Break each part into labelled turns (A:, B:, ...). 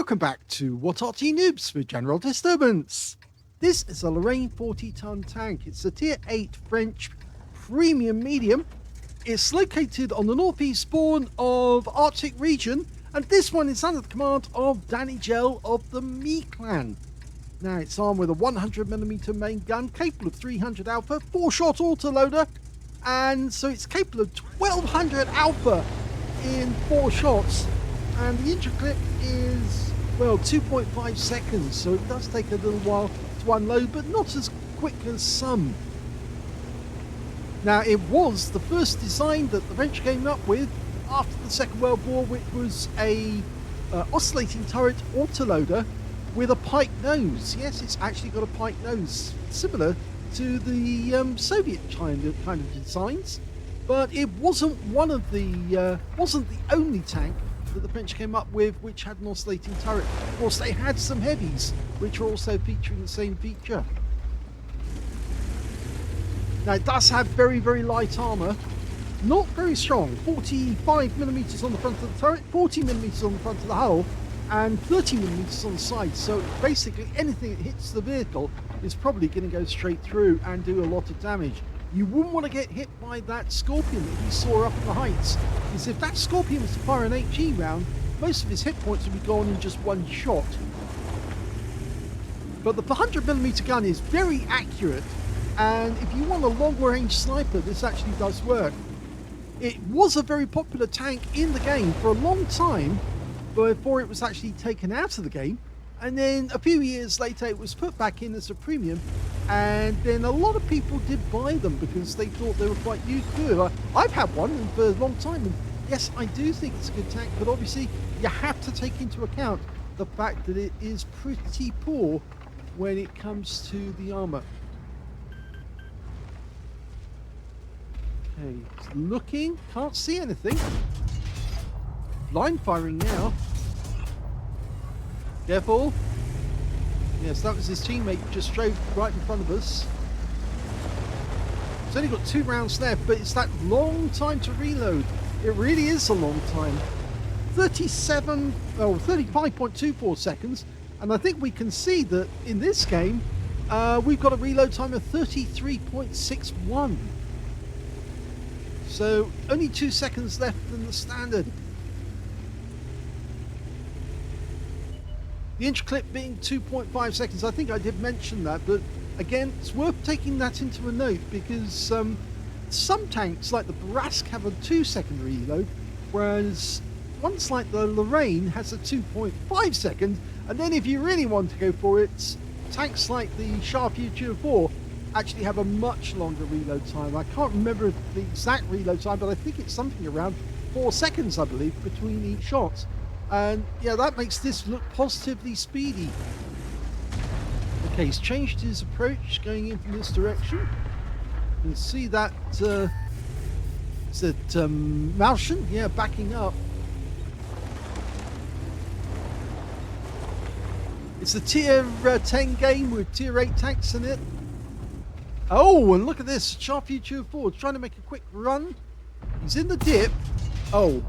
A: Welcome back to What Arty Noobs with General Disturbance. This is a Lorraine 40-ton tank. It's a Tier 8 French premium medium. It's located on the northeast spawn of Arctic region, and this one is under the command of danijjjel of the Me clan. Now it's armed with a 100mm main gun, capable of 300 alpha, 4-shot autoloader, and so it's capable of 1200 alpha in 4 shots. And the intro clip is, well, 2.5 seconds, so it does take a little while to unload, but not as quick as some. Now, it was the first design that the French came up with after the Second World War, which was a oscillating turret autoloader with a pike nose. Yes, it's actually got a pike nose, similar to the Soviet kind of designs, but it wasn't wasn't the only tank that the French came up with which had an oscillating turret. Of course, they had some heavies which are also featuring the same feature. Now, it does have very, very light armor, not very strong. 45mm on the front of the turret, 40mm on the front of the hull, and 30mm on the side. So basically anything that hits the vehicle is probably going to go straight through and do a lot of damage. You wouldn't want to get hit by that Scorpion that he saw up in the heights, because if that Scorpion was to fire an HE round, most of his hit points would be gone in just one shot. But the 100mm gun is very accurate, and if you want a long-range sniper, this actually does work. It was a very popular tank in the game for a long time before it was actually taken out of the game, and then a few years later it was put back in as a premium, and then a lot of people did buy them because they thought they were quite good. I've had one for a long time, and yes, I do think it's a good tank, but obviously you have to take into account the fact that it is pretty poor when it comes to the armor. Okay, it's looking, can't see anything. Blind firing now. Careful. Yes, that was his teammate who just drove right in front of us. It's only got 2 rounds left, but it's that long time to reload. It really is a long time. 35.24 seconds, and I think we can see that in this game we've got a reload time of 33.61. So only 2 seconds left than the standard. The intro clip being 2.5 seconds, I think I did mention that, but again, it's worth taking that into a note, because some tanks like the Bourrasque have a 2-second reload, whereas ones like the Lorraine has a 2.5 second, and then if you really want to go for it, tanks like the Shure MV7X actually have a much longer reload time. I can't remember the exact reload time, but I think it's something around 4 seconds, I believe, between each shot. And yeah, that makes this look positively speedy. Okay, he's changed his approach, going in from this direction. You can see that is it Martian? Yeah, backing up. It's a tier 10 game with tier 8 tanks in it. Oh, and look at this, Shure MV7X trying to make a quick run. He's in the dip. Oh,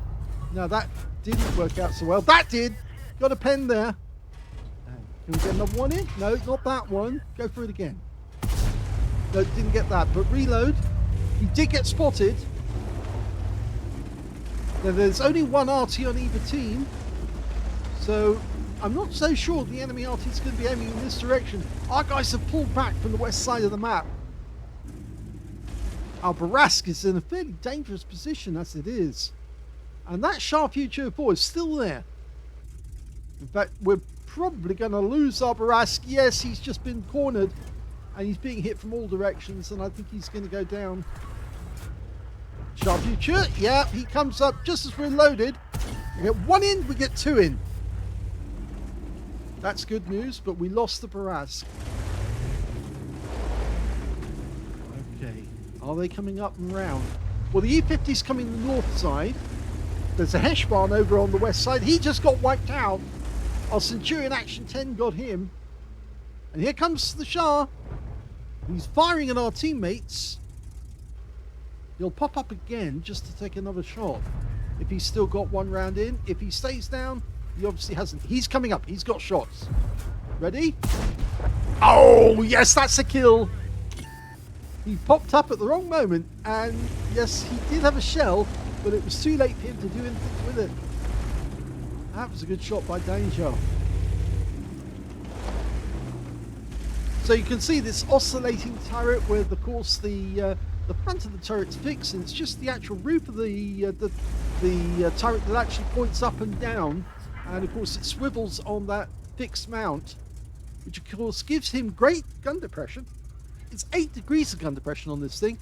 A: now that didn't work out so well. That did. Got a pen there. Can we get another one in? No, not that one. Go for it again. No, didn't get that, but reload. He did get spotted. Now, there's only one Arty on either team, so I'm not so sure the enemy Arty is going to be aiming in this direction. Our guys have pulled back from the west side of the map. Our Bourrasque is in a fairly dangerous position as it is. And that Shure MV7X is still there. In fact, we're probably going to lose our Bourrasque. Yes, he's just been cornered, and he's being hit from all directions, and I think he's going to go down. Shure MV7X, yeah, he comes up just as we're loaded. We get 1 in, we get 2 in. That's good news, but we lost the Bourrasque. Okay, are they coming up and round? Well, the E50's coming the north side. There's a Heshbarn over on the west side. He just got wiped out. Our Centurion Action 10 got him. And here comes the Shure. He's firing at our teammates. He'll pop up again just to take another shot if he's still got 1 round in. If he stays down, He obviously hasn't. He's coming up. He's got shots. Ready? Oh, yes, that's a kill. He popped up at the wrong moment, and yes, he did have a shell, but it was too late for him to do anything with it. That was a good shot by danijjjel. So you can see this oscillating turret where, of course, the front of the turret's fixed, and it's just the actual roof of the turret that actually points up and down, and of course it swivels on that fixed mount, which of course gives him great gun depression. It's 8 degrees of gun depression on this thing.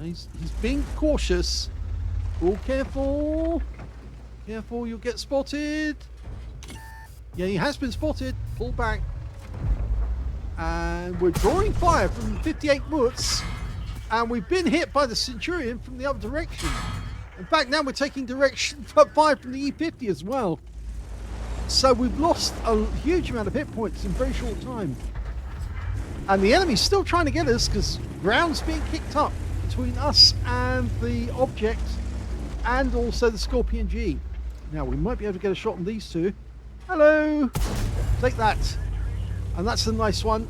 A: He's being cautious. Oh, careful. Careful, you'll get spotted. Yeah, he has been spotted. Pull back. And we're drawing fire from 58 Woods. And we've been hit by the Centurion from the other direction. In fact, now we're taking direction fire from the E50 as well. So we've lost a huge amount of hit points in a very short time. And the enemy's still trying to get us because ground's being kicked up between us and the object and also the Scorpion G. Now we might be able to get a shot on these two. Hello! Take that. And that's a nice one.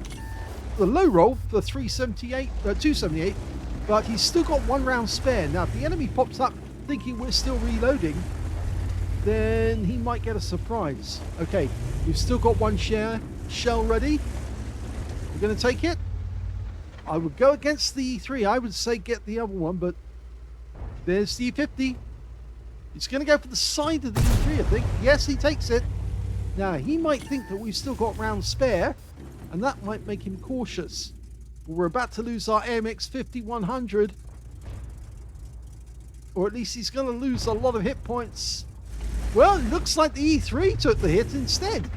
A: The low roll for 278, but he's still got 1 round spare. Now if the enemy pops up thinking we're still reloading, then he might get a surprise. Okay, we've still got 1 shell ready. We're going to take it. I would go against the E3. I would say get the other one, but there's the E50. He's going to go for the side of the E3, I think. Yes, he takes it. Now, he might think that we've still got rounds spare, and that might make him cautious. But we're about to lose our AMX-50-100. Or at least he's going to lose a lot of hit points. Well, it looks like the E3 took the hit instead.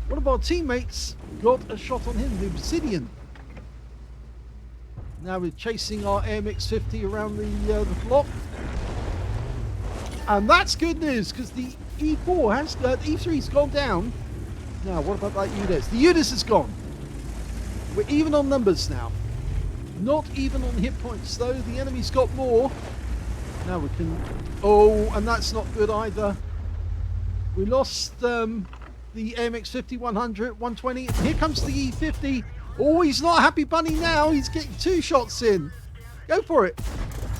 A: One of our teammates got a shot on him, the Obsidian. Now we're chasing our AMX-50 around the block. And that's good news, because the E4 has, the E3's gone down. Now, what about that UDIS? The UDIS is gone. We're even on numbers now. Not even on hit points, though. The enemy's got more. Now we can... Oh, and that's not good either. We lost the AMX-50-100, 120. Here comes the E50. Oh, he's not a happy bunny now. He's getting 2 shots in. Go for it.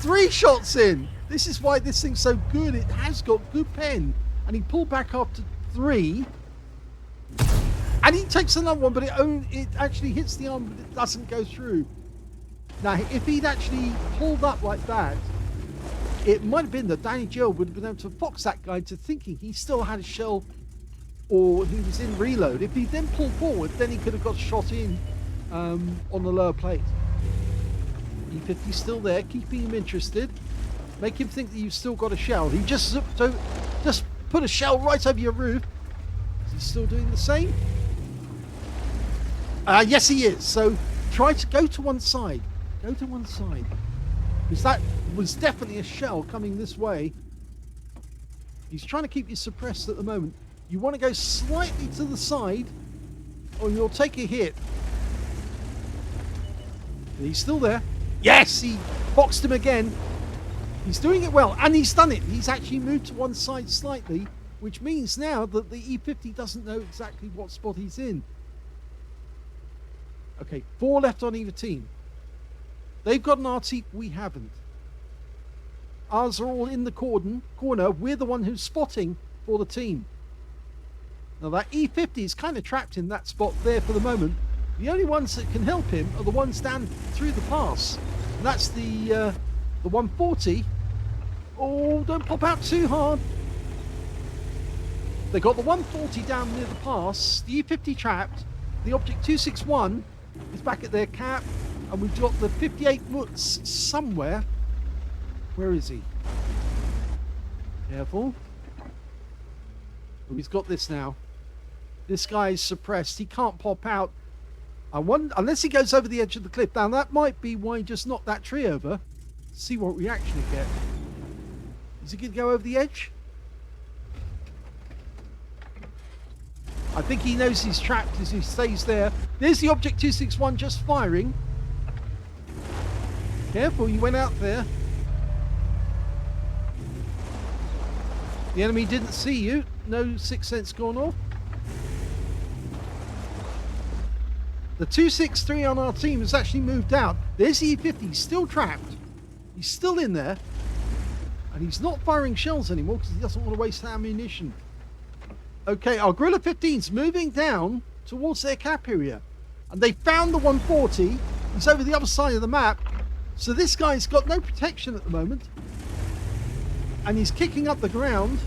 A: 3 shots in. This is why this thing's so good. It has got good pen. And he pulled back after 3. And he takes another one, but it actually hits the arm, but it doesn't go through. Now, if he'd actually pulled up like that, it might have been that danijjjel would have been able to fox that guy into thinking he still had a shell or he was in reload. If he then pulled forward, then he could have got shot in on the lower plate. E50's still there, keeping him interested. Make him think that you've still got a shell. He just put a shell right over your roof. Is he still doing the same? Yes, he is. So try to go to one side. Go to one side. Because that was definitely a shell coming this way. He's trying to keep you suppressed at the moment. You want to go slightly to the side or you'll take a hit. But he's still there. Yes, he boxed him again. He's doing it well, and he's done it. He's actually moved to one side slightly, which means now that the E50 doesn't know exactly what spot he's in. Okay, 4 left on either team. They've got an Arty, we haven't. Ours are all in the corner. We're the one who's spotting for the team. Now that E50 is kind of trapped in that spot there for the moment. The only ones that can help him are the ones down through the pass. And that's the 140. Oh, don't pop out too hard. They got the 140 down near the pass. The E50 trapped. The Object 261 is back at their cap. And we've got the 58 Woods somewhere. Where is he? Careful. Oh, he's got this now. This guy is suppressed. He can't pop out. I wonder, unless he goes over the edge of the cliff. Now, that might be why he just knocked that tree over. See what reaction he get. Is he going to go over the edge? I think he knows he's trapped as he stays there. There's the Object 261 just firing. Careful, you went out there. The enemy didn't see you. No sixth sense gone off. The 263 on our team has actually moved out. There's the E50, he's still trapped. He's still in there. And he's not firing shells anymore because he doesn't want to waste ammunition. Okay, our Guerrilla 15's moving down towards their cap area. And they found the 140. He's over the other side of the map. So this guy's got no protection at the moment. And he's kicking up the ground.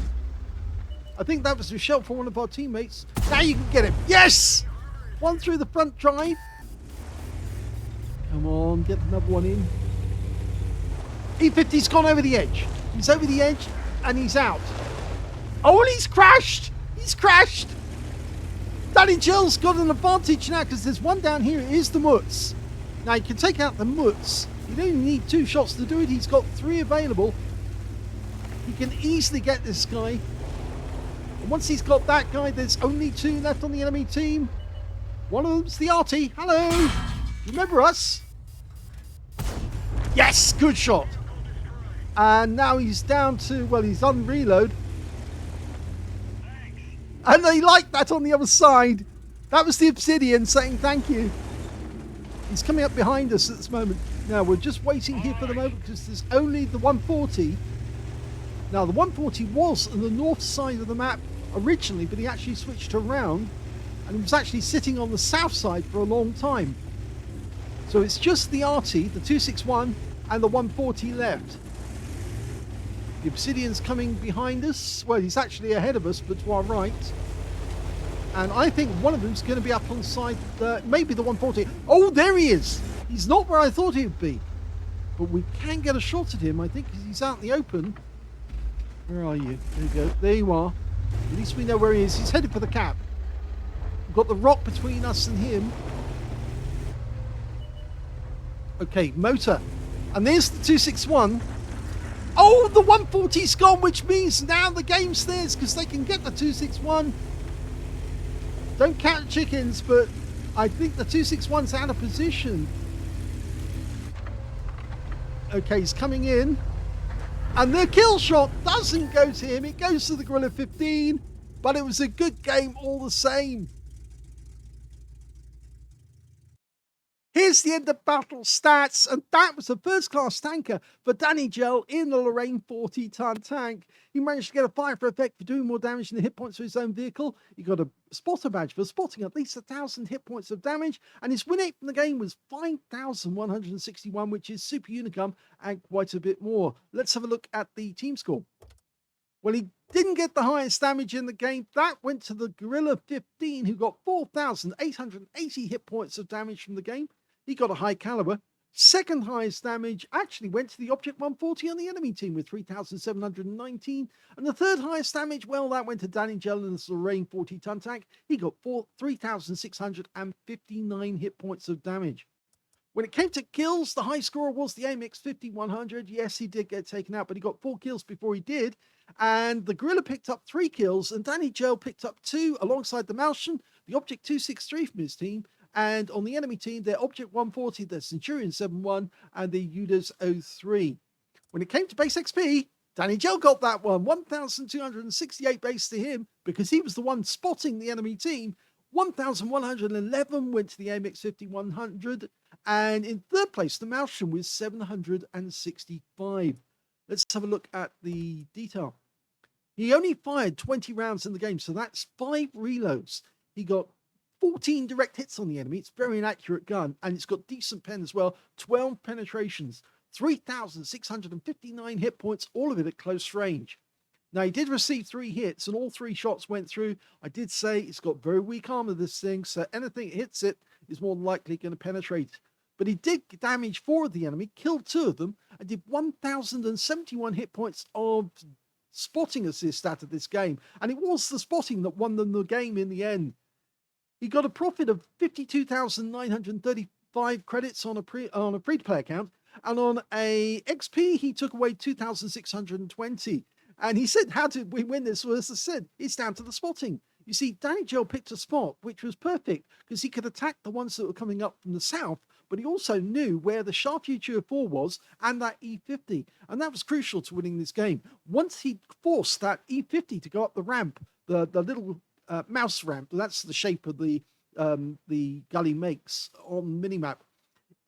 A: I think that was a shell for one of our teammates. Now you can get him. Yes! One through the front drive. Come on, get another one in. E50's gone over the edge. He's over the edge and he's out. Oh, and he's crashed! He's crashed! danijjjel's got an advantage now because there's one down here. It is the Mutz. Now you can take out the Mutz. You don't need 2 shots to do it. He's got 3 available. He can easily get this guy. And once he's got that guy, there's only 2 left on the enemy team. One of them's the Arty. Hello! Remember us? Yes! Good shot. And now he's down to, well, he's on reload. And they like that on the other side. That was the Obsidian saying thank you. He's coming up behind us at this moment. Now, we're just waiting here for the moment because there's only the 140. Now, the 140 was on the north side of the map originally, but he actually switched around. And he was actually sitting on the south side for a long time. So it's just the Arty, the 261, and the 140 left. The Obsidian's coming behind us. Well, he's actually ahead of us, but to our right. And I think one of them's going to be up on the side, maybe the 140. Oh, there he is. He's not where I thought he would be. But we can get a shot at him, I think, because he's out in the open. Where are you? There you go. There you are. At least we know where he is. He's headed for the cap. We've got the rock between us and him. Okay, motor. And there's the 261. Oh, the 140's gone, which means now the game's theirs because they can get the 261. Don't count chickens, but I think the 261's out of position. Okay, he's coming in. And the kill shot doesn't go to him. It goes to the Guerrilla 15. But it was a good game all the same. Here's the end of battle stats, and that was a first-class tanker for danijjjel in the Lorraine 40-ton tank. He managed to get a fire for effect for doing more damage than the hit points of his own vehicle. He got a spotter badge for spotting at least 1,000 hit points of damage, and his win rate from the game was 5,161, which is super unicum and quite a bit more. Let's have a look at the team score. Well, he didn't get the highest damage in the game. That went to the Guerrilla 15, who got 4,880 hit points of damage from the game. He got a high caliber. Second highest damage actually went to the Object 140 on the enemy team with 3,719. And the third highest damage, well, that went to danijjjel in the Lorraine 40-ton tank. He got 3,659 hit points of damage. When it came to kills, the high scorer was the AMX5100. Yes, he did get taken out, but he got 4 kills before he did. And the Guerrilla picked up 3 kills, and danijjjel picked up 2 alongside the Malshan, the Object 263 from his team. And on the enemy team, their Object 140, the Centurion 71, and the UDAS 03. When it came to base XP, danijjjel got that one. 1,268 base to him because he was the one spotting the enemy team. 1,111 went to the AMX 5100. And in third place, the Malshan with 765. Let's have a look at the detail. He only fired 20 rounds in the game, so that's 5 reloads. He got 14 direct hits on the enemy. It's very inaccurate gun, and it's got decent pen as well. 12 penetrations, 3,659 hit points, all of it at close range. Now, he did receive 3 hits, and all 3 shots went through. I did say it's got very weak armor, this thing, so anything that hits it is more than likely going to penetrate. But he did damage 4 of the enemy, killed 2 of them, and did 1,071 hit points of spotting assist out of this game. And it was the spotting that won them the game in the end. He got a profit of 52,935 credits on a free-to-play account, and on a XP he took away 2,620. And he said, "How did we win this?" Well, as I said, it's down to the spotting. You see, danijjjel picked a spot which was perfect because he could attack the ones that were coming up from the south, but he also knew where the Charfuture 4 was and that E50, and that was crucial to winning this game. Once he forced that E50 to go up the ramp, the little mouse ramp, that's the shape of the gully makes on minimap.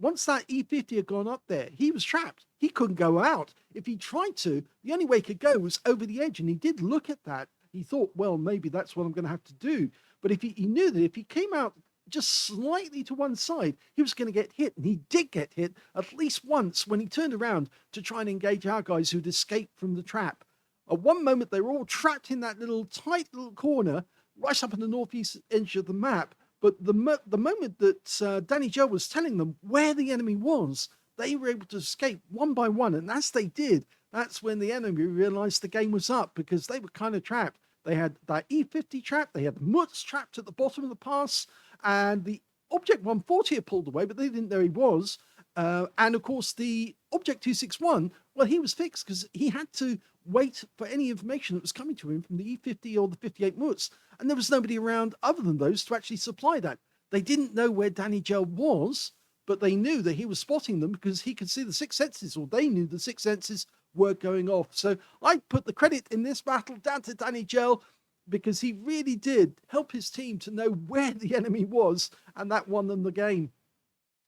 A: Once that E50 had gone up there, he was trapped. He couldn't go out. If he tried to, the only way he could go was over the edge, and he did look at that. He thought, well, maybe that's what I'm going to have to do. But if he knew that if he came out just slightly to one side, he was going to get hit. And he did get hit at least once when he turned around to try and engage our guys who'd escaped from the trap. At one moment, they were all trapped in that tight little corner, right up on the northeast edge of the map. But the moment that danijjjel was telling them where the enemy was, they were able to escape one by one. And as they did, that's when the enemy realized the game was up, because they were kind of trapped. They had that E50 trap, they had Mutz trapped at the bottom of the pass, and the Object 140 had pulled away, but they didn't know he was. And of course, the Object 261, well, he was fixed because he had to wait for any information that was coming to him from the E50 or the 58 Mutz. And there was nobody around other than those to actually supply that. They didn't know where danijjjel was, but they knew that he was spotting them because he could see the sixth senses, or they knew the sixth senses were going off. So I put the credit in this battle down to danijjjel, because he really did help his team to know where the enemy was, and that won them the game.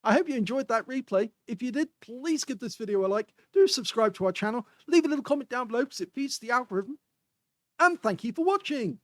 A: I hope you enjoyed that replay. If you did, please give this video a like, do subscribe to our channel, leave a little comment down below because it feeds the algorithm, and thank you for watching.